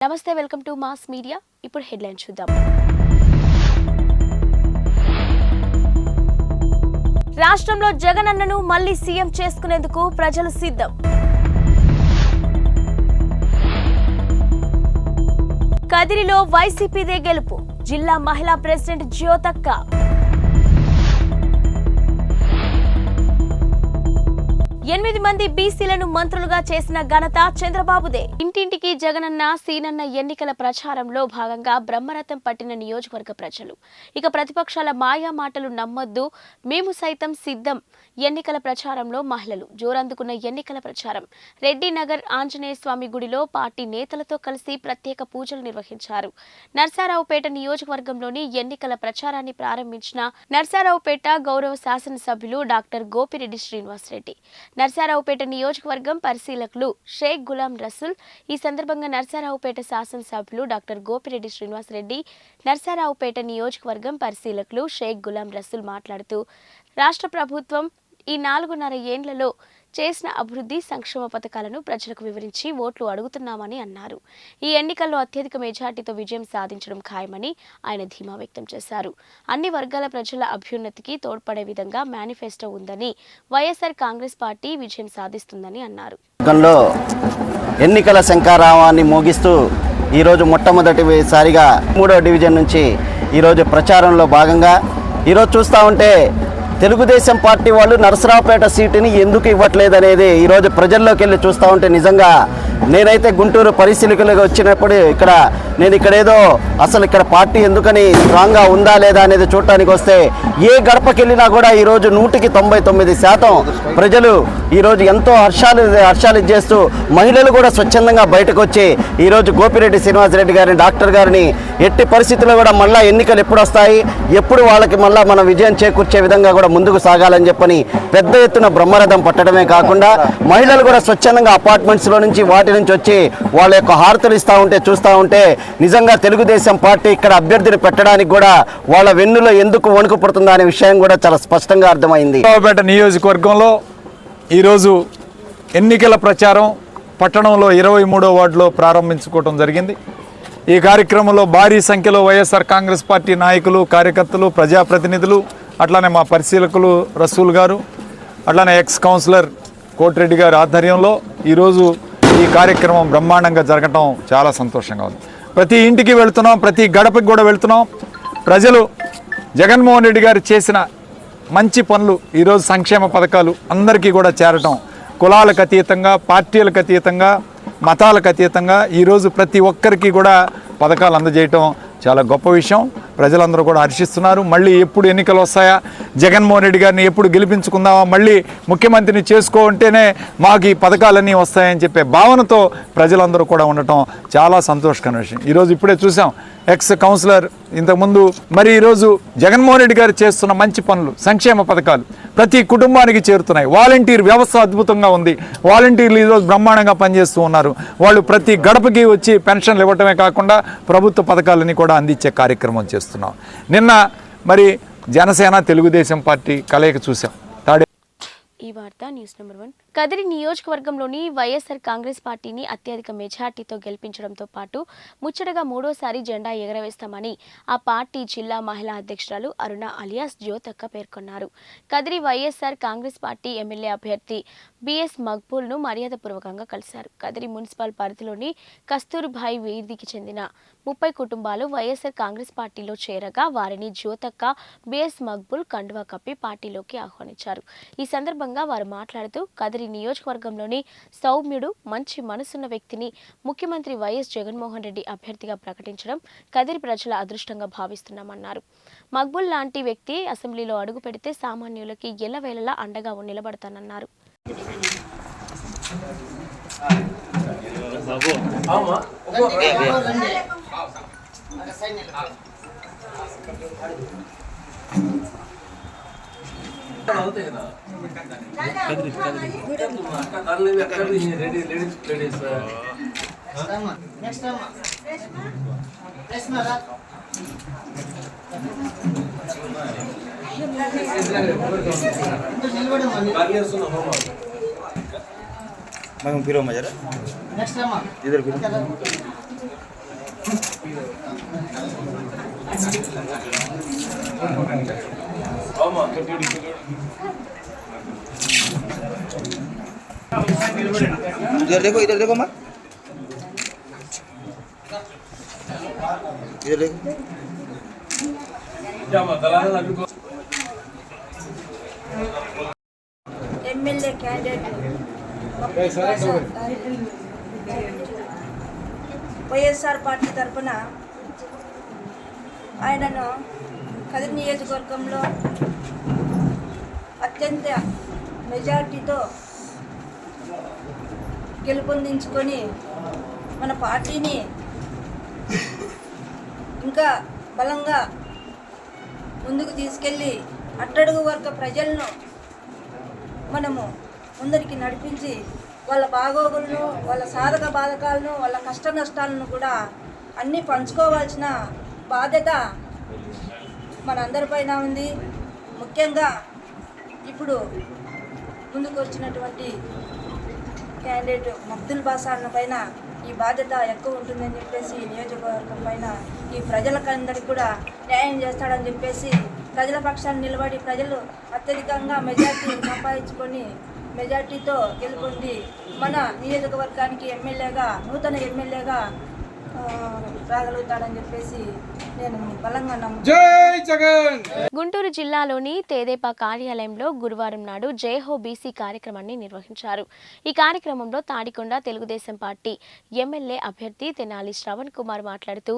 నమస్తే welcome to mass media. ఇప్పుడు headline చూద్దాం. రాష్ట్రంలో జగన్ అన్నను మళ్లీ సీఎం చేసుకునేందుకు ప్రజలు సిద్ధం. కదిరిలో వైసీపీదే గెలుపు. జిల్లా మహిళా ప్రెసిడెంట్ జ్యోతక్క. 8 మంది బీసీలను మంత్రులుగా చేసిన ఘనత చంద్రబాబుదే. ఇంటింటికి జగనన్న సీనన్న ఎన్నికల ప్రచారంలో భాగంగా బ్రహ్మరథం పట్టిన నియోజకవర్గ ప్రజలు. ఇక ప్రతిపక్షాల మాయా మాటలు నమ్మొద్దు, మేము సైతం సిద్ధం. ఎన్నికల ప్రచారంలో మహిళలు జోరందుకున్న ఎన్నికల ప్రచారం. రెడ్డి నగర్ ఆంజనేయ స్వామి గుడిలో పార్టీ నేతలతో కలిసి ప్రత్యేక పూజలు నిర్వహించారు. నర్సారావుపేట నియోజకవర్గంలోని ఎన్నికల ప్రచారాన్ని ప్రారంభించిన నర్సారావుపేట గౌరవ శాసనసభ్యులు డాక్టర్ గోపిరెడ్డి శ్రీనివాసరెడ్డి. నర్సారావుపేట నియోజకవర్గం పరిశీలకులు షేక్ గులాం రసూల్. ఈ సందర్భంగా నర్సారావుపేట శాసనసభ్యులు డాక్టర్ గోపిరెడ్డి శ్రీనివాసరెడ్డి, నర్సారావుపేట నియోజకవర్గం పరిశీలకులు షేక్ గులాం రసూల్ మాట్లాడుతూ రాష్ట్ర ప్రభుత్వం ఈ 4.5 ఏళ్లలో చేసిన అభివృద్ధి సంక్షేమ పథకాలను ప్రజలకు వివరించి ఓట్లు అడుగుతున్నామని అన్నారు. ఈ ఎన్నికల్లో అత్యధిక మెజార్టీతో విజయం సాధించడం ఖాయమని ఆయన ధీమా వ్యక్తం చేశారు. అన్ని వర్గాల ప్రజల అభ్యున్నతికి తోడ్పడే విధంగా మేనిఫెస్టో ఉందని, వైఎస్ఆర్ కాంగ్రెస్ పార్టీ విజయం సాధిస్తుందని అన్నారు. ఎన్నికల శంఖారావాన్ని మోగిస్తూ ఈరోజు మొట్టమొదటిసారిగా 3వ డివిజన్ నుంచి ఈరోజు ప్రచారంలో భాగంగా ఈరోజు చూస్తూ ఉంటే తెలుగుదేశం పార్టీ వాళ్ళు నరసరావుపేట సీటుని ఎందుకు ఇవ్వట్లేదనేది ఈరోజు ప్రజల్లోకి వెళ్ళి చూస్తూ ఉంటే నిజంగా నేనైతే గుంటూరు పరిశీలకులుగా వచ్చినప్పుడు నేను ఇక్కడేదో అసలు ఇక్కడ పార్టీ ఎందుకని స్ట్రాంగ్గా ఉందా లేదా అనేది చూడటానికి వస్తే ఏ గడపకి వెళ్ళినా కూడా ఈరోజు 99% ప్రజలు ఈరోజు ఎంతో హర్షాలు చేస్తూ మహిళలు కూడా స్వచ్ఛందంగా బయటకు వచ్చి ఈరోజు గోపిరెడ్డి శ్రీనివాసరెడ్డి గారిని, డాక్టర్ గారిని ఎట్టి పరిస్థితుల్లో కూడా మళ్ళీ ఎన్నికలు ఎప్పుడు వస్తాయి, ఎప్పుడు వాళ్ళకి మళ్ళీ మనం విజయం చేకూర్చే విధంగా కూడా ముందుకు సాగాలని చెప్పని పెద్ద ఎత్తున బ్రహ్మరథం పట్టడమే కాకుండా మహిళలు కూడా స్వచ్ఛందంగా అపార్ట్మెంట్స్లో నుంచి వాటి నుంచి వచ్చి వాళ్ళ యొక్క హారతులు చూస్తూ ఉంటే నిజంగా తెలుగుదేశం పార్టీ ఇక్కడ అభ్యర్థిని పెట్టడానికి కూడా వాళ్ళ వెన్నులో ఎందుకు వణుకు పుడుతుందా అనే విషయం కూడా చాలా స్పష్టంగా అర్థమైంది. నరసరావుపేట నియోజకవర్గంలో ఈరోజు ఎన్నికల ప్రచారం పట్టణంలో 23వ వార్డులో ప్రారంభించుకోవడం జరిగింది. ఈ కార్యక్రమంలో భారీ సంఖ్యలో వైఎస్ఆర్ కాంగ్రెస్ పార్టీ నాయకులు, కార్యకర్తలు, ప్రజాప్రతినిధులు, అట్లానే మా పరిశీలకులు రసూల్ గారు, అట్లానే ఎక్స్ కౌన్సిలర్ కోటిరెడ్డి గారి ఆధ్వర్యంలో ఈరోజు ఈ కార్యక్రమం బ్రహ్మాండంగా జరగటం చాలా సంతోషంగా ఉంది. ప్రతి ఇంటికి వెళుతున్నాం, ప్రతి గడపకి కూడా వెళుతున్నాం. ప్రజలు జగన్మోహన్ రెడ్డి గారు చేసిన మంచి పనులు, ఈరోజు సంక్షేమ పథకాలు అందరికీ కూడా చేరటం, కులాలకు అతీతంగా, పార్టీలకు అతీతంగా, మతాలకు అతీతంగా ఈరోజు ప్రతి ఒక్కరికి కూడా పథకాలు అందజేయటం చాలా గొప్ప విషయం. ప్రజలందరూ కూడా హర్షిస్తున్నారు. మళ్ళీ ఎప్పుడు ఎన్నికలు వస్తాయా, జగన్మోహన్ రెడ్డి గారిని ఎప్పుడు గెలిపించుకుందామా, మళ్ళీ ముఖ్యమంత్రిని చేసుకోంటేనే మాకు ఈ పథకాలన్నీ వస్తాయని చెప్పే భావనతో ప్రజలందరూ కూడా ఉండటం చాలా సంతోషకరమైన విషయం. ఈరోజు ఇప్పుడే చూసాం ఎక్స్ కౌన్సిలర్ ఇంతకుముందు, మరి ఈరోజు జగన్మోహన్ రెడ్డి గారు చేస్తున్న మంచి పనులు, సంక్షేమ పథకాలు ప్రతి కుటుంబానికి చేరుతున్నాయి. వాలంటీర్ వ్యవస్థ అద్భుతంగా ఉంది. వాలంటీర్లు ఈరోజు బ్రహ్మాండంగా పనిచేస్తూ ఉన్నారు. వాళ్ళు ప్రతి గడపకి వచ్చి పెన్షన్లు ఇవ్వటమే కాకుండా ప్రభుత్వ పథకాలని కూడా అందించే కార్యక్రమం చేస్తున్నాం. నిన్న మరి జనసేన తెలుగుదేశం పార్టీ కలయిక చూసాం. ఈ వార్త న్యూస్ నెంబర్ 1. కదిరి నియోజకవర్గంలోని వైఎస్ఆర్ కాంగ్రెస్ పార్టీని అత్యధిక మెజార్టీతో గెలిపించడంతో పాటు ముచ్చటగా 3వసారి జెండా ఎగరవేస్తామని ఆ పార్టీ జిల్లా మహిళా అధ్యక్షురాలు అరుణ అలియాస్ జ్యోతక్క పేర్కొన్నారు. కదిరి వైఎస్ఆర్ కాంగ్రెస్ పార్టీ ఎమ్మెల్యే అభ్యర్థి బిఎస్ మక్బూల్ను మర్యాదపూర్వకంగా కలిశారు. కదిరి మున్సిపల్ పరిధిలోని కస్తూర్బాయి వీధికి చెందిన 30 కుటుంబాలు వైఎస్ఆర్ కాంగ్రెస్ పార్టీలో చేరగా వారిని జ్యోతక్క, బిఎస్ మక్బూల్ కండువా కప్పి పార్టీలోకి ఆహ్వానించారు. ఈ సందర్భంగా వారు మాట్లాడుతూ కదిరి నియోజకవర్గంలోని సౌమ్యుడు, మంచి మనసున్న వ్యక్తిని ముఖ్యమంత్రి వైఎస్ జగన్మోహన్ రెడ్డి అభ్యర్థిగా ప్రకటించడం కదిరి ప్రజల అదృష్టంగా భావిస్తున్నామన్నారు. మక్బూల్ లాంటి వ్యక్తి అసెంబ్లీలో అడుగు పెడితే సామాన్యులకి ఎల్లవేళలా అండగా నిలబడతానన్నారు. फिरो मजा इधर फिरो इधर देखो माँ, इधर देखो। ఎమ్మెల్యే క్యాండిడేట్ వైఎస్ఆర్ పార్టీ తరఫున ఆయనను కదిరి నియోజకవర్గంలో అత్యంత మెజార్టీతో గెలుపొందించుకొని మన పార్టీని ఇంకా బలంగా ముందుకు తీసుకెళ్ళి అట్టడుగు వర్గ ప్రజలను మనము ముందరికి నడిపించి వాళ్ళ బాగోగులను, వాళ్ళ సాధక బాధకాలను, వాళ్ళ కష్ట నష్టాలను కూడా అన్నీ పంచుకోవాల్సిన బాధ్యత మనందరిపైన ఉంది. ముఖ్యంగా ఇప్పుడు ముందుకు వచ్చినటువంటి క్యాండిడేట్ అబ్దుల్ బాషా అన్న పైన ఈ బాధ్యత ఎక్కువ ఉంటుందని చెప్పేసి నియోజకవర్గం పైన ఈ ప్రజలకందరికీ కూడా న్యాయం చేస్తాడని చెప్పేసి ప్రజల పక్షాన్ని నిలబడి ప్రజలు అత్యధికంగా మెజార్టీ సంపాదించుకొని మెజార్టీతో గెలుపొంది మన నియోజకవర్గానికి ఎమ్మెల్యేగా, నూతన ఎమ్మెల్యేగా రాగలుగుతాడని చెప్పేసి నేను బలంగా నమ్ముతున్నాను. గుంటూరు జిల్లాలోని తెదేపా కార్యాలయంలో గురువారం నాడు జయహో బీసీ కార్యక్రమాన్ని నిర్వహించారు. ఈ కార్యక్రమంలో తాడికొండ తెలుగుదేశం పార్టీ ఎమ్మెల్యే అభ్యర్థి తెనాలి శ్రవణ్ కుమార్ మాట్లాడుతూ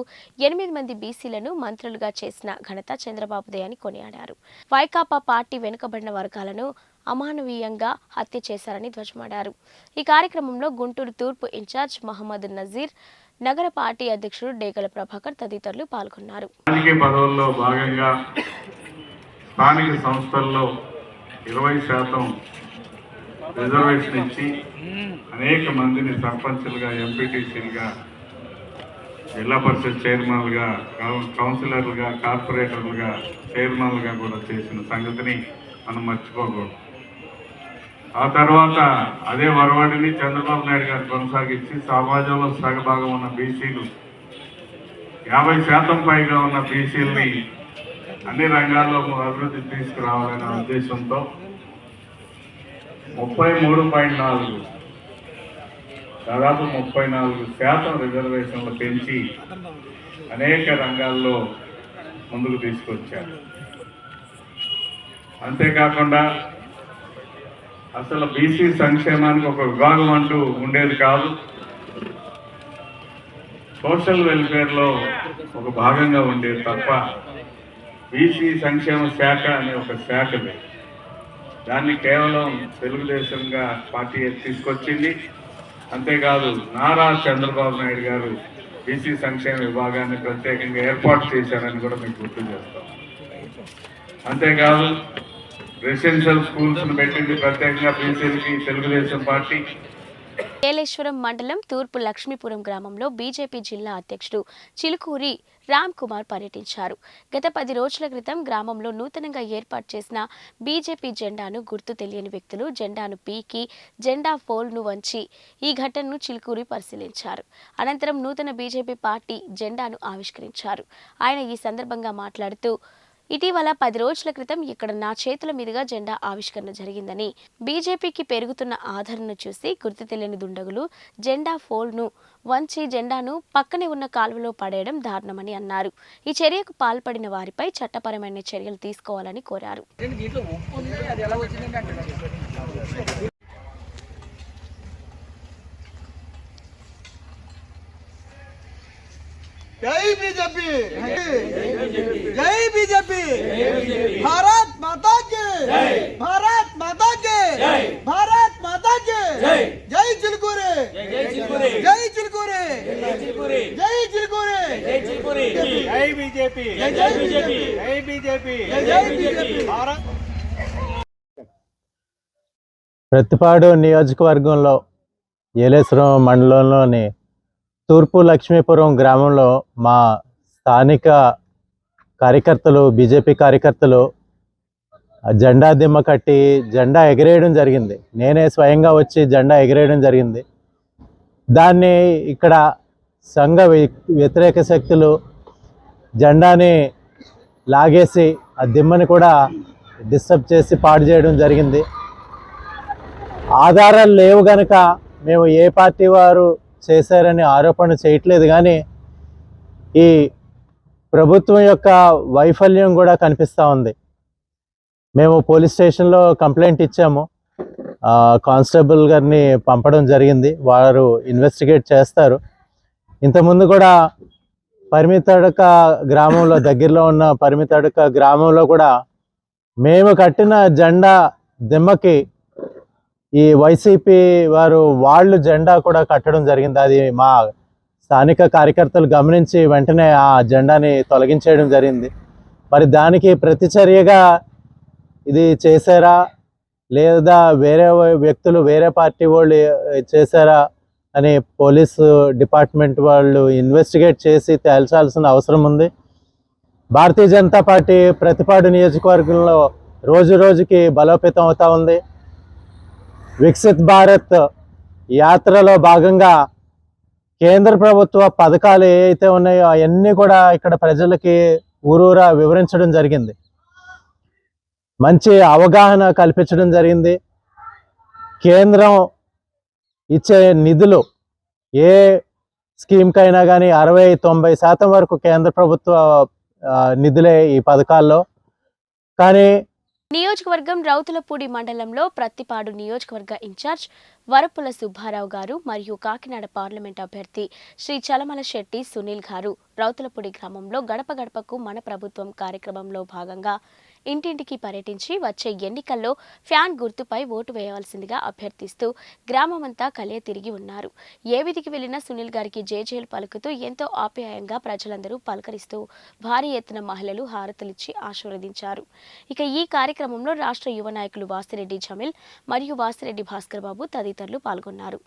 8 మంది బీసీలను మంత్రులుగా చేసిన ఘనత చంద్రబాబుదే అని కొనియాడారు. వైకాపా పార్టీ వెనుకబడిన వర్గాలను అమానవీయంగా హత్య చేశారని ధ్వజమాడారు. ఈ కార్యక్రమంలో గుంటూరు తూర్పు ఇన్ఛార్జ్ మహమ్మద్ నజీర్, నగర పార్టీ అధ్యక్షుడు డేగల ప్రభాకర్ తదితరులు పాల్గొన్నారు. రాజకీయ పదవుల్లో భాగంగా స్థానిక సంస్థల్లో 20% రిజర్వేషన్ ఇచ్చి అనేక మందిని సర్పంచులుగా, ఎంపీటీసీలుగా, జిల్లా పరిషత్ చైర్మన్లుగా, కౌన్సిలర్లుగా, కార్పొరేటర్లుగా, చైర్మన్లుగా కూడా చేసిన సంగతిని మనం మర్చిపోకూడదు. ఆ తర్వాత అదే వరవాడిని చంద్రబాబు నాయుడు గారు కొనసాగించి సమాజంలో సగభాగం ఉన్న బీసీలు, 50% పైగా ఉన్న బీసీలని అన్ని రంగాల్లో అభివృద్ధి తీసుకురావాలనే ఉద్దేశంతో 33.4 దాదాపు 34% రిజర్వేషన్లు పెంచి అనేక రంగాల్లో ముందుకు తీసుకొచ్చారు. అంతేకాకుండా అసలు బీసీ సంక్షేమానికి ఒక విభాగం అంటూ ఉండేది కాదు. సోషల్ వెల్ఫేర్లో ఒక భాగంగా ఉండేది తప్ప బీసీ సంక్షేమ శాఖ అనే ఒక శాఖ లేదు. దాన్ని కేవలం తెలుగుదేశంగా పార్టీ తీసుకొచ్చింది. అంతేకాదు నారా చంద్రబాబు నాయుడు గారు బీసీ సంక్షేమ విభాగాన్ని ప్రత్యేకంగా ఏర్పాటు చేశారని కూడా మీకు గుర్తు చేస్తాం. అంతేకాదు రెసిడెన్షియల్ స్కూల్స్ పెట్టింది ప్రత్యేకంగా బీసీలకి తెలుగుదేశం పార్టీ. ఏలేశ్వరం మండలం తూర్పు లక్ష్మీపురం గ్రామంలో బీజేపీ జిల్లా అధ్యక్షుడు చిలుకూరి రామ్ కుమార్ పర్యటించారు. గత 10 రోజుల క్రితం గ్రామంలో నూతనంగా ఏర్పాటు చేసిన బీజేపీ జెండాను గుర్తు తెలియని వ్యక్తులు జెండాను పీకి జెండా ఫోల్ను వంచి ఈ ఘటనను చిలుకూరి పరిశీలించారు. అనంతరం నూతన బీజేపీ పార్టీ జెండాను ఆవిష్కరించారు. ఆయన ఈ సందర్భంగా మాట్లాడుతూ ఇటీవల 10 రోజుల క్రితం ఇక్కడ నా చేతుల మీదుగా జెండా ఆవిష్కరణ జరిగిందని, బీజేపీకి పెరుగుతున్న ఆదరణను చూసి గుర్తు తెలియని దుండగులు జెండా ఫోల్ను వంచి జెండాను పక్కనే ఉన్న కాలువలో పడేయడం దారుణమని అన్నారు. ఈ చర్యకు పాల్పడిన వారిపై చట్టపరమైన చర్యలు తీసుకోవాలని కోరారు. जय बीजेपी, जय बीजेपी, भारत माता के, भारत माता के, भारत माता के, जय चिलकुरे, जय चिलकुरे, जय चिलकुरे, जय चिलकुरे, जय चिलकुरे, जय चिलकुरे, जय बीजेपी, जय बीजेपी, जय बीजेपी, जय बीजेपी, भारत. ప్రతిపాడు నియోజకవర్గంలో ఏలేశ్వరం మండలంలోని తూర్పు లక్ష్మీపురం గ్రామంలో మా స్థానిక కార్యకర్తలు, బీజేపీ కార్యకర్తలు జెండా దిమ్మ కట్టి జెండా ఎగిరేయడం జరిగింది. నేనే స్వయంగా వచ్చి జెండా ఎగిరేయడం జరిగింది. దాన్ని ఇక్కడ సంఘ వ్యతిరేక శక్తులు జెండాని లాగేసి ఆ దిమ్మని కూడా డిస్టర్బ్ చేసి పాడు చేయడం జరిగింది. ఆధారాలు లేవు గనక మేము ఏ పార్టీ వారు చేశారని ఆరోపణ చేయట్లేదు, కానీ ఈ ప్రభుత్వం యొక్క వైఫల్యం కూడా కనిపిస్తూ ఉంది. మేము పోలీస్ స్టేషన్లో కంప్లైంట్ ఇచ్చాము, కానిస్టేబుల్ గారిని పంపడం జరిగింది, వారు ఇన్వెస్టిగేట్ చేస్తారు. ఇంతకుముందు కూడా పరిమితడక గ్రామంలో, దగ్గరలో ఉన్న పరిమితడక గ్రామంలో కూడా మేము కట్టిన జెండా దిమ్మకి ఈ వైసీపీ వాళ్ళు జెండా కూడా కట్టడం జరిగింది. అది మా స్థానిక కార్యకర్తలు గమనించి వెంటనే ఆ జెండాని తొలగించేయడం జరిగింది. మరి దానికి ప్రతిచర్యగా ఇది చేశారా లేదా వేరే వ్యక్తులు, వేరే పార్టీ వాళ్ళు చేశారా అని పోలీసు డిపార్ట్మెంట్ వాళ్ళు ఇన్వెస్టిగేట్ చేసి తేల్చాల్సిన అవసరం ఉంది. భారతీయ జనతా పార్టీ ప్రతిపాడు నియోజకవర్గంలో రోజు రోజుకి బలోపేతం అవుతూ ఉంది. వికసిత్ భారత్ యాత్రలో భాగంగా కేంద్ర ప్రభుత్వ పథకాలు ఏవైతే ఉన్నాయో అవన్నీ కూడా ఇక్కడ ప్రజలకి ఊరూరా వివరించడం జరిగింది. మంచి అవగాహన కల్పించడం జరిగింది. కేంద్రం ఇచ్చే నిధులు ఏ స్కీమ్కైనా కానీ 60-90% వరకు కేంద్ర ప్రభుత్వ నిధులే ఈ పథకాల్లో. కానీ నియోజకవర్గం రౌతులపూడి మండలంలో ప్రత్తిపాడు నియోజకవర్గ ఇన్ఛార్జ్ వరపుల సుబ్బారావు గారు మరియు కాకినాడ పార్లమెంట్ అభ్యర్థి శ్రీ చలమల శెట్టి సునీల్ గారు రౌతులపూడి గ్రామంలో గడప గడపకు మన ప్రభుత్వం కార్యక్రమంలో భాగంగా ఇంటింటికి పర్యటించి వచ్చే ఎన్నికల్లో ఫ్యాన్ గుర్తుపై ఓటు వేయవలసిందిగా అభ్యర్థిస్తూ గ్రామమంతా కలియ తిరిగి ఉన్నారు. ఏ విధికి వెళ్లినా సునీల్ గారికి జేజేలు పలుకుతూ ఎంతో ఆప్యాయంగా ప్రజలందరూ పలకరిస్తూ భారీ ఎత్తున మహిళలు హారతులిచ్చి ఆశీర్వదించారు. ఇక ఈ కార్యక్రమంలో రాష్ట్ర యువ నాయకులు వాసిరెడ్డి జమీల్ మరియు వాసిరెడ్డి భాస్కర్ బాబు తదితరులు పాల్గొన్నారు.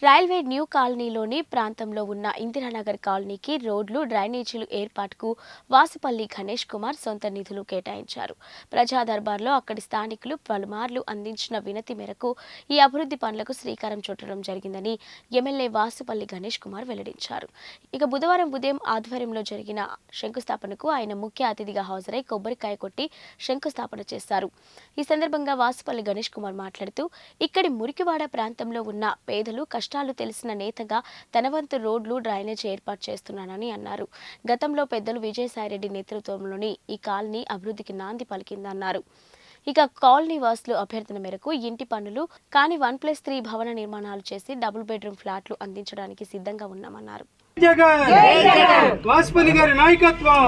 రైల్వే న్యూ కాలనీలోని ప్రాంతంలో ఉన్న ఇందిరానగర్ కాలనీకి రోడ్లు, డ్రైనేజీలు ఏర్పాటుకు వాసుపల్లి గణేష్ కుమార్ సొంత నిధులు కేటాయించారు. ప్రజా దర్బార్లో అక్కడి స్థానికులు పలుమార్లు అందించిన వినతి మేరకు ఈ అభివృద్ధి పనులకు శ్రీకారం చుట్టడం జరిగిందని ఎమ్మెల్యే వాసుపల్లి గణేష్ కుమార్ వెల్లడించారు. ఇక బుధవారం ఉదయం ఆధ్వర్యంలో జరిగిన శంకుస్థాపనకు ఆయన ముఖ్య అతిథిగా హాజరై కొబ్బరికాయ కొట్టి శంకుస్థాపన చేశారు. ఈ సందర్భంగా వాసుపల్లి గణేష్ కుమార్ మాట్లాడుతూ ఇక్కడి మురికివాడ ప్రాంతంలో ఉన్న పేదలు కష్టాలు తెలిసిన నేతగా తన వంతు రోడ్లు, డ్రైనేజ్ ఏర్పాటు చేస్తున్నానని అన్నారు. గతంలో పెద్దలు విజయసాయిరెడ్డి నేతృత్వంలోని ఈ కాలనీ అభివృద్ధికి నాంది పలికిందన్నారు. ఇక కాలనీ వాసులు అభ్యర్థన మేరకు ఇంటి పనులు కాని 1+3 భవన నిర్మాణాలు చేసి డబుల్ బెడ్రూమ్ ఫ్లాట్లు అందించడానికి సిద్ధంగా ఉన్నామన్నారు. వాసుపల్లి గారి నాయకత్వం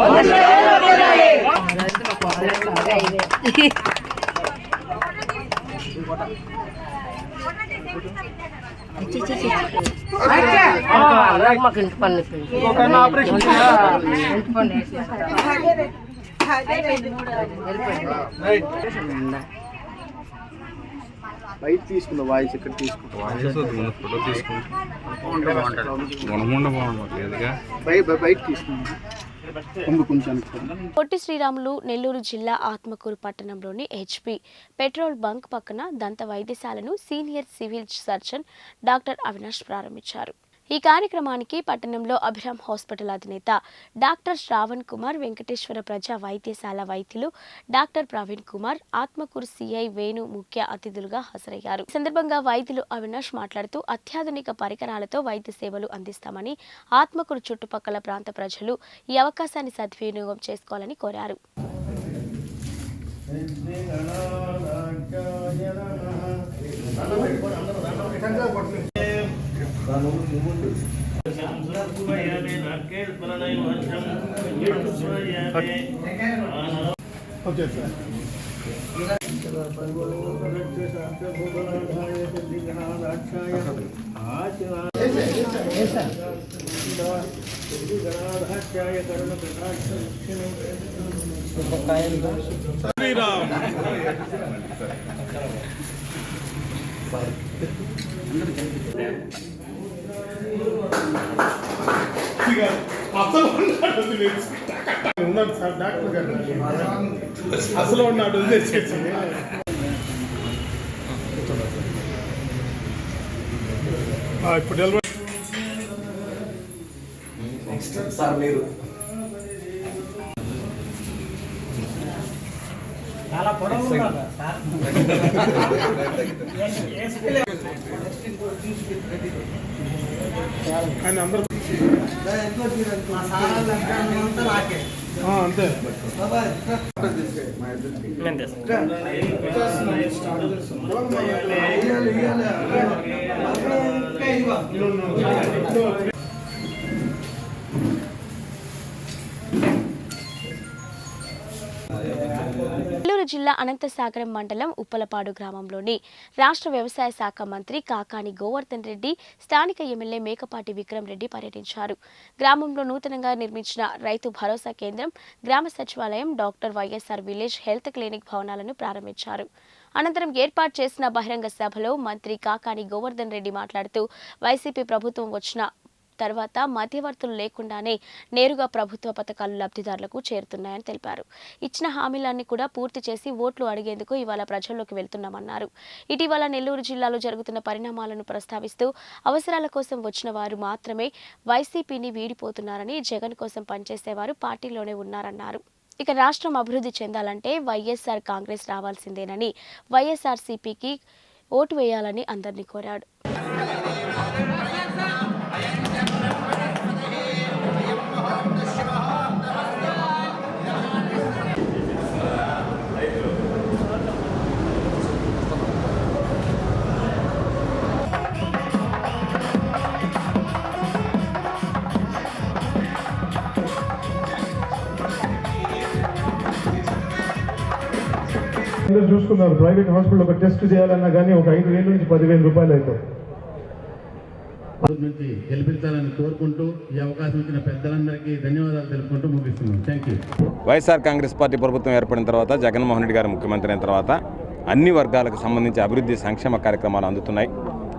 మాకు ఇంటి పని బయట తీసుకున్న వాయిస్ ఇక్కడ తీసుకుంటా ఫోటో తీసుకుంటా బయట తీసుకున్నా. పొట్టి శ్రీరాములు నెల్లూరు జిల్లా ఆత్మకూరు పట్టణంలోని HP పెట్రోల్ బంక్ పక్కన దంత వైద్యశాలను senior civil surgeon doctor Avinash ప్రారంభించారు. ఈ కార్యక్రమానికి పట్టణంలో అభిరామ్ హాస్పిటల్ అధినేత డాక్టర్ శ్రావణ్ కుమార్, వెంకటేశ్వర ప్రజా వైద్యశాల వైద్యులు డాక్టర్ ప్రవీణ్ కుమార్, ఆత్మకూరు సిఐ వేణు ముఖ్య అతిథులుగా హాజరయ్యారు. ఈ సందర్భంగా వైద్యులు అవినాష్ మాట్లాడుతూ అత్యాధునిక పరికరాలతో వైద్య సేవలు అందిస్తామని, ఆత్మకూరు చుట్టుపక్కల ప్రాంత ప్రజలు ఈ అవకాశాన్ని సద్వినియోగం చేసుకోవాలని కోరారు. ఉన్నాడు సార్ డాక్టర్ గారు అసలు ఉన్నాడు తెచ్చేసింది ఇప్పుడు డెలివరీ సార్ మీరు చాలా పొడవు సార్ ఆయన అందరూ అంతే నెల్లూరు జిల్లా అనంతసాగరం మండలం ఉప్పలపాడు గ్రామంలోని రాష్ట్ర వ్యవసాయ శాఖ మంత్రి కాకాని గోవర్ధన్ రెడ్డి, స్థానిక ఎమ్మెల్యే మేకపాటి విక్రమ్ రెడ్డి పర్యటించారు. గ్రామంలో నూతనంగా నిర్మించిన రైతు భరోసా కేంద్రం, గ్రామ సచివాలయం, doctor YSR village health clinic భవనాలను ప్రారంభించారు. అనంతరం ఏర్పాటు చేసిన బహిరంగ సభలో మంత్రి కాకాని గోవర్ధన్ రెడ్డి మాట్లాడుతూ వైసీపీ ప్రభుత్వం వచ్చిన తర్వాత మధ్యవర్తులు లేకుండానే నేరుగా ప్రభుత్వ పథకాలు లబ్ధిదారులకు చేరుతున్నాయని తెలిపారు. ఇచ్చిన హామీలన్నీ కూడా పూర్తి చేసి ఓట్లు అడిగేందుకు ఇవాళ ప్రజల్లోకి వెళ్తున్నామన్నారు. ఇటీవల నెల్లూరు జిల్లాలో జరుగుతున్న పరిణామాలను ప్రస్తావిస్తూ అవసరాల కోసం వచ్చిన వారు మాత్రమే వైసీపీని వీడిపోతున్నారని, జగన్ కోసం పనిచేసేవారు పార్టీలోనే ఉన్నారన్నారు. ఇక రాష్ట్రం అభివృద్ధి చెందాలంటే వైఎస్ఆర్ కాంగ్రెస్ రావాల్సిందేనని, వైఎస్ఆర్సీపీకి ఓటు వేయాలని అందరినీ కోరాడు. అందరూ చూసుకున్నారు. ప్రైవేట్ హాస్పిటల్ ఒక టెస్ట్ చేయాలన్నా కానీ ఒక 5,000 నుంచి 10,000 రూపాయలు అవుతాయి. నుంచి గెలిపించాలని కోరుకుంటూ ఈ అవకాశం ఇచ్చిన పెద్దలందరికీ ధన్యవాదాలు తెలుపుకుంటూ ముగిస్తున్నాం. Thank you. YSR Congress party ప్రభుత్వం ఏర్పడిన తర్వాత, జగన్మోహన్ రెడ్డి గారు ముఖ్యమంత్రి అయిన తర్వాత అన్ని వర్గాలకు సంబంధించి అభివృద్ధి సంక్షేమ కార్యక్రమాలు అందుతున్నాయి.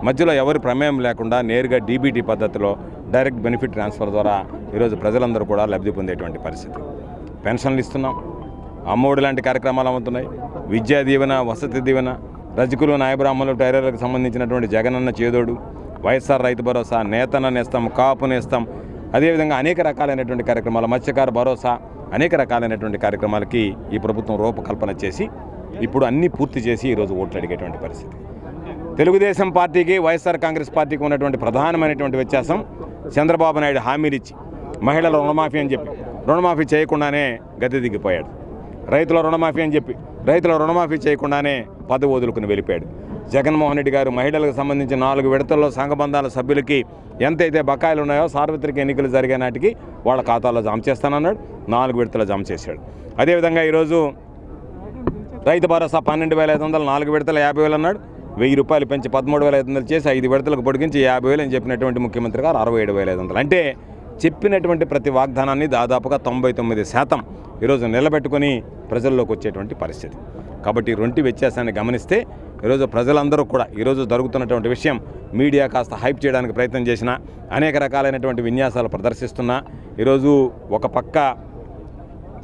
మధ్యలో ఎవరి ప్రమేయం లేకుండా నేరుగా డీబీటీ పద్ధతిలో డైరెక్ట్ బెనిఫిట్ ట్రాన్స్ఫర్ ద్వారా ఈరోజు ప్రజలందరూ కూడా లబ్ధి పొందేటువంటి పరిస్థితి. పెన్షన్లు ఇస్తున్నాం, అమ్మఒడి లాంటి కార్యక్రమాలు అమ్ముతున్నాయి, విద్యా దీవెన, వసతి దీవెన, రజకులు, నాయబ్రాహ్మణులు, టైలర్లకు సంబంధించినటువంటి జగనన్న చేదోడు, వైఎస్ఆర్ రైతు భరోసా, నేతన్న నేస్తాం, కాపు నేస్తాం, అదేవిధంగా అనేక రకాలైనటువంటి కార్యక్రమాలు, మత్స్యకార భరోసా, అనేక రకాలైనటువంటి కార్యక్రమాలకి ఈ ప్రభుత్వం రూపకల్పన చేసి ఇప్పుడు అన్నీ పూర్తి చేసి ఈరోజు ఓట్లు అడిగేటువంటి పరిస్థితి. తెలుగుదేశం పార్టీకి, వైఎస్ఆర్ కాంగ్రెస్ పార్టీకి ఉన్నటువంటి ప్రధానమైనటువంటి వ్యత్యాసం, చంద్రబాబు నాయుడు హామీలిచ్చి మహిళల రుణమాఫీ అని చెప్పి రుణమాఫీ చేయకుండానే గద్దె దిగిపోయాడు. రైతుల రుణమాఫీ అని చెప్పి రైతుల రుణమాఫీ చేయకుండానే పదవి వదులుకుని వెళ్ళిపోయాడు. జగన్మోహన్ రెడ్డి గారు మహిళలకు సంబంధించి 4 విడతల్లో సంఘబంధాల సభ్యులకి ఎంతైతే బకాయిలు ఉన్నాయో సార్వత్రిక ఎన్నికలు జరిగే నాటికి వాళ్ళ ఖాతాలో జమ చేస్తానన్నాడు. 4 విడతలు జమ చేశాడు. అదేవిధంగా ఈరోజు రైతు భరోసా 12,500, 4 విడతలు 50,000 అన్నాడు. 1,000 రూపాయలు పెంచి 13,500 చేసి 5 విడతలకు పొడిగించి 50,000 అని చెప్పినటువంటి ముఖ్యమంత్రి గారు 67,500. అంటే చెప్పినటువంటి ప్రతి వాగ్దానాన్ని దాదాపుగా 99% ఈరోజు నిలబెట్టుకొని ప్రజల్లోకి వచ్చేటువంటి పరిస్థితి. కాబట్టి రొంటి వ్యత్యాసాన్ని గమనిస్తే ఈరోజు ప్రజలందరూ కూడా ఈరోజు జరుగుతున్నటువంటి విషయం మీడియా కాస్త హైప్ చేయడానికి ప్రయత్నం చేసినా, అనేక రకాలైనటువంటి విన్యాసాలు ప్రదర్శిస్తున్నా, ఈరోజు ఒక పక్క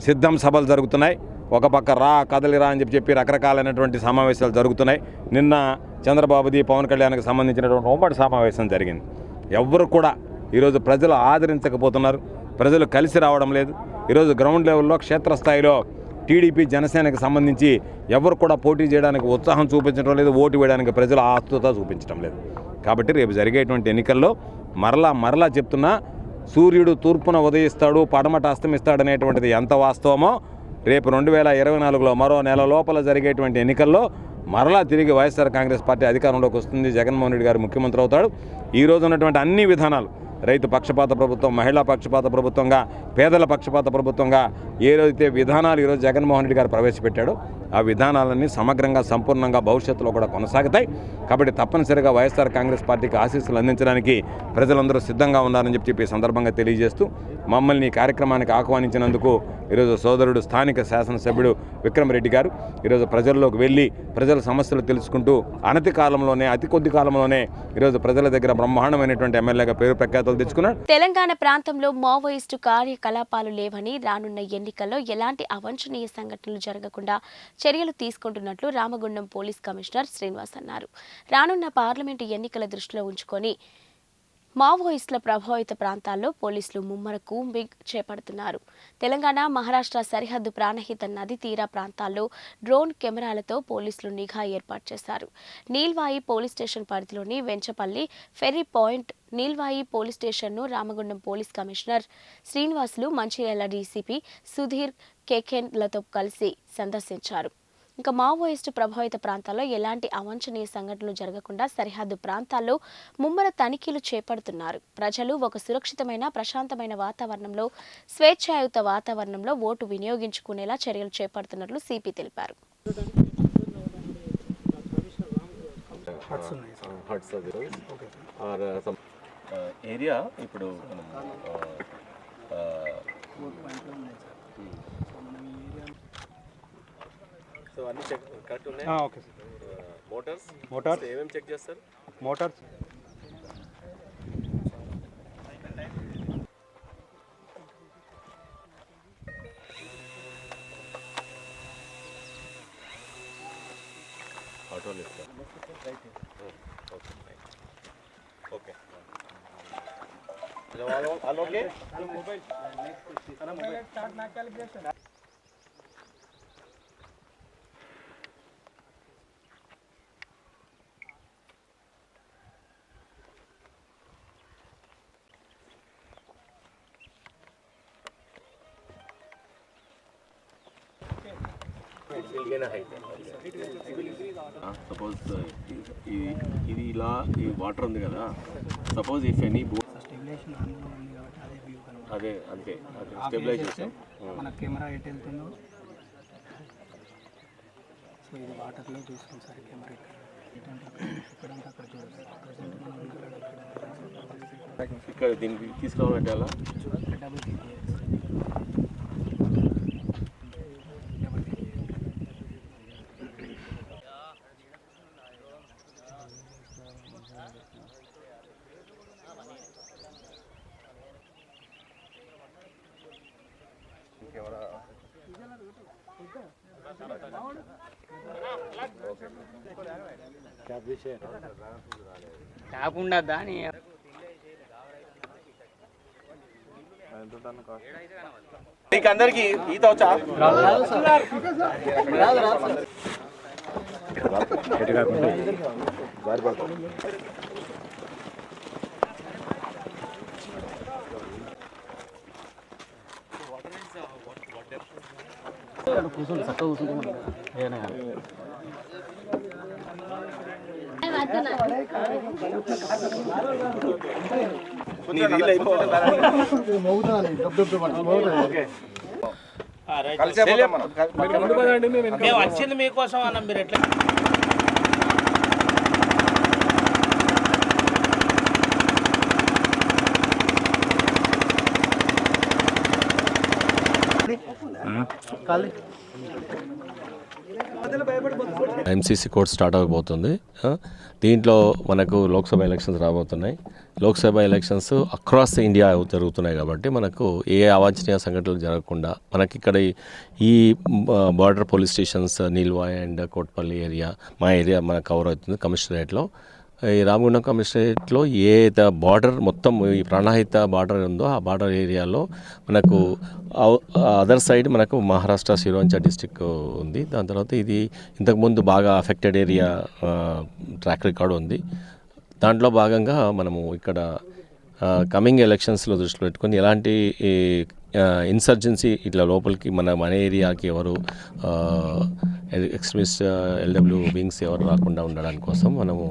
సిద్ధం సభలు జరుగుతున్నాయి, ఒక పక్క కదలిరా అని చెప్పి రకరకాలైనటువంటి సమావేశాలు జరుగుతున్నాయి. నిన్న చంద్రబాబుది, పవన్ కళ్యాణ్కి సంబంధించినటువంటి ఉమ్మడి సమావేశం జరిగింది. ఎవ్వరు కూడా ఈరోజు ప్రజలు ఆదరించకపోతున్నారు, ప్రజలు కలిసి రావడం లేదు. ఈరోజు గ్రౌండ్ లెవెల్లో క్షేత్రస్థాయిలో టీడీపీ జనసేనకు సంబంధించి ఎవరు కూడా పోటీ చేయడానికి ఉత్సాహం చూపించడం లేదు, ఓటు వేయడానికి ప్రజలు ఆస్తుత చూపించడం లేదు. కాబట్టి రేపు జరిగేటువంటి ఎన్నికల్లో మరలా చెప్తున్నా, సూర్యుడు తూర్పున ఉదయిస్తాడు, పడమట అస్తమిస్తాడనేటువంటిది ఎంత వాస్తవమో రేపు 2024లో మరో నెల లోపల జరిగేటువంటి ఎన్నికల్లో మరలా తిరిగి వైఎస్ఆర్ కాంగ్రెస్ పార్టీ అధికారంలోకి వస్తుంది. జగన్మోహన్ రెడ్డి గారు ముఖ్యమంత్రి అవుతాడు. ఈరోజు ఉన్నటువంటి అన్ని విధానాలు, రైతు పక్షపాత ప్రభుత్వం, మహిళా పక్షపాత ప్రభుత్వంగా, పేదల పక్షపాత ప్రభుత్వంగా ఏదైతే విధానాలు ఈరోజు జగన్మోహన్ రెడ్డి గారు ప్రవేశపెట్టాడో ఆ విధానాలన్నీ సమగ్రంగా సంపూర్ణంగా భవిష్యత్తులో కూడా కొనసాగుతాయి. కాబట్టి తప్పనిసరిగా వైఎస్ఆర్ కాంగ్రెస్ పార్టీకి ఆశీస్సులు అందించడానికి ప్రజలందరూ సిద్ధంగా ఉన్నారని చెప్పి సందర్భంగా తెలియజేస్తూ మమ్మల్ని ఈ కార్యక్రమానికి ఆహ్వానించినందుకు ఈరోజు సోదరుడు స్థానిక శాసనసభ్యుడు విక్రమరెడ్డి గారు ఈరోజు ప్రజల్లోకి వెళ్ళి ప్రజల సమస్యలు తెలుసుకుంటూ అతి కొద్ది కాలంలోనే ఈరోజు ప్రజల దగ్గర బ్రహ్మాండమైనటువంటి ఎమ్మెల్యేగా పేరు ప్రఖ్యాతులు తెచ్చుకున్నాడు. తెలంగాణ ప్రాంతంలో మావోయిస్టు కార్యకలాపాలు లేవని, రానున్న ఎన్నికల్లో ఎలాంటి అవాంఛనీయ సంఘటనలు జరగకుండా చర్యలు తీసుకుంటున్నట్లు రామగుండం పోలీస్ కమిషనర్ శ్రీనివాస్ అన్నారు. రానున్న పార్లమెంటు ఎన్నికల దృష్టిలో ఉంచుకొని మావోయిస్టుల ప్రభావిత ప్రాంతాల్లో పోలీసులు ముమ్మర కూంబింగ్ చేపడుతున్నారు. తెలంగాణ మహారాష్ట్ర సరిహద్దు ప్రాణహిత నది తీర ప్రాంతాల్లో డ్రోన్ కెమెరాలతో పోలీసులు నిఘా ఏర్పాటు చేశారు. నీల్వాయి పోలీస్ స్టేషన్ పరిధిలోని Venchapalli, ferry point, Neelwai police స్టేషన్ను Ramagundam police commissioner Srinivasulu, Mancherial DCP Sudheer కేకెన్లతో కలిసి సందర్శించారు. ఇంకా మావోయిస్టు ప్రభావిత ప్రాంతాల్లో ఎలాంటి అవాంఛనీయ సంఘటనలు జరగకుండా సరిహద్దు ప్రాంతాల్లో ముమ్మర తనిఖీలు చేపడుతున్నారు. ప్రజలు ఒక సురక్షితమైన, ప్రశాంతమైన వాతావరణంలో, స్వేచ్ఛాయుత వాతావరణంలో ఓటు వినియోగించుకునేలా చర్యలు చేపడుతున్నట్లు సిపి తెలిపారు. ఏరియా ఇప్పుడు సో అన్ని చెక్ కరెక్ట్ ఉన్నాయి. Okay sir. మోటార్స్ ఏమేమి చెక్ చేస్తారు? మోటార్స్ ఆటోలు ఇస్తారు. ఓకే సపోజ్ ఇది ఇలా ఈ వాటర్ ఉంది కదా, సపోజ్ ఇఫ్ ఎనీ అదే అంతే స్టెబిలైజేషన్ మన కెమెరా ఎటు వెళ్తుందో సో ఇది వాటర్లో చూస్తాం సార్. కెమెరా ఎక్కడంటే అక్కడ చూడాలి. ఇక్కడ దీనికి తీసుకురావాలంటే అలా డబుల్ GPS. ట్యాప్ ఉండద్దా అని మీకు అందరికి ఈత వచ్చా? కూర్చుంటే చక్కగా కూర్చుంటే మేము వచ్చింది మీకోసం అన్న, మీరు ఎట్లా ఎంసీసీ కోర్ట్ స్టార్ట్ అవబోతుంది. దీంట్లో మనకు లోక్సభ ఎలక్షన్స్ రాబోతున్నాయి. లోక్సభ ఎలక్షన్స్ అక్రాస్ ఇండియా జరుగుతున్నాయి కాబట్టి మనకు ఏ అవాంఛనీయ సంఘటనలు జరగకుండా మనకి ఇక్కడ ఈ border police stations Neelwai and Kotpalli area, మా ఏరియా మనకు కవర్ అవుతుంది కమిషనరేట్లో. ఈ రామగుండం కమిషనరేట్లో ఏ బార్డర్ మొత్తం ఈ ప్రాణహిత బార్డర్ ఉందో ఆ బార్డర్ ఏరియాలో మనకు అదర్ సైడ్ మనకు మహారాష్ట్ర సిరోంచా డిస్టిక్ ఉంది. దాని తర్వాత ఇది ఇంతకుముందు బాగా అఫెక్టెడ్ ఏరియా ట్రాక్ రికార్డు ఉంది. దాంట్లో భాగంగా మనము ఇక్కడ కమింగ్ ఎలక్షన్స్లో దృష్టిలో పెట్టుకొని ఎలాంటి ఇన్సర్జెన్సీ ఇట్లా లోపలికి మన ఏరియాకి ఎవరు ఎక్స్ట్రీమిస్ట్ ఎల్డబ్ల్యూ వింగ్స్ ఎవరు రాకుండా ఉండడానికి కోసం మనము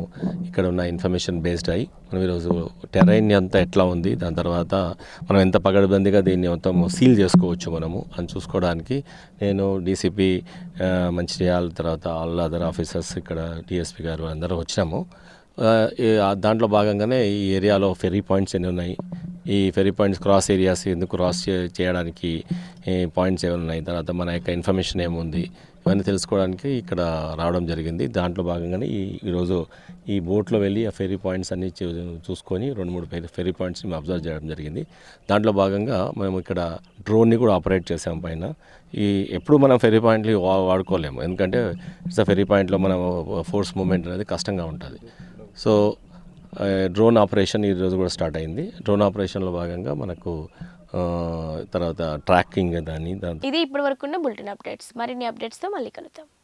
ఇక్కడ ఉన్న ఇన్ఫర్మేషన్ బేస్డ్ అయ్యి మనం ఈరోజు టెరైన్ అంతా ఎట్లా ఉంది, దాని తర్వాత మనం ఎంత పగడబందిగా దీన్ని మొత్తం సీల్ చేసుకోవచ్చు మనము అని చూసుకోవడానికి నేను డీసీపీ మంచిర్యాల తర్వాత ఆల్ అదర్ ఆఫీసర్స్ ఇక్కడ డిఎస్పీ గారు అందరూ వచ్చినాము. దాంట్లో భాగంగానే ఈ ఏరియాలో ఫెర్రీ పాయింట్స్ ఎన్ని ఉన్నాయి, ఈ ఫెర్రీ పాయింట్స్ క్రాస్ ఏరియాస్ ఎందుకు క్రాస్ చేయడానికి పాయింట్స్ ఏమైనా ఉన్నాయి, తర్వాత మన యొక్క ఇన్ఫర్మేషన్ ఏముంది ఇవన్నీ తెలుసుకోవడానికి ఇక్కడ రావడం జరిగింది. దాంట్లో భాగంగానే ఈరోజు ఈ బోట్లో వెళ్ళి ఆ ఫెర్రీ పాయింట్స్ అన్నీ చూసుకొని 2-3 ఫెర్రీ పాయింట్స్ని మేము అబ్జర్వ్ చేయడం జరిగింది. దాంట్లో భాగంగా మేము ఇక్కడ డ్రోన్ని కూడా ఆపరేట్ చేసాం పైన. ఎప్పుడు మనం ఫెర్రీ పాయింట్లు వాడుకోలేము, ఎందుకంటే ఇట్స్ ఫెర్రీ పాయింట్లో మనం ఫోర్స్ మూమెంట్ అనేది కష్టంగా ఉంటుంది. సో డ్రోన్ ఆపరేషన్ ఈరోజు కూడా స్టార్ట్ అయింది. డ్రోన్ ఆపరేషన్లో భాగంగా మనకు తర్వాత ట్రాకింగ్ దాని ఇది ఇప్పటి వరకు ఉన్న బులెటిన్ అప్డేట్స్. మరిన్ని అప్డేట్స్తో మళ్ళీ కలుద్దాం.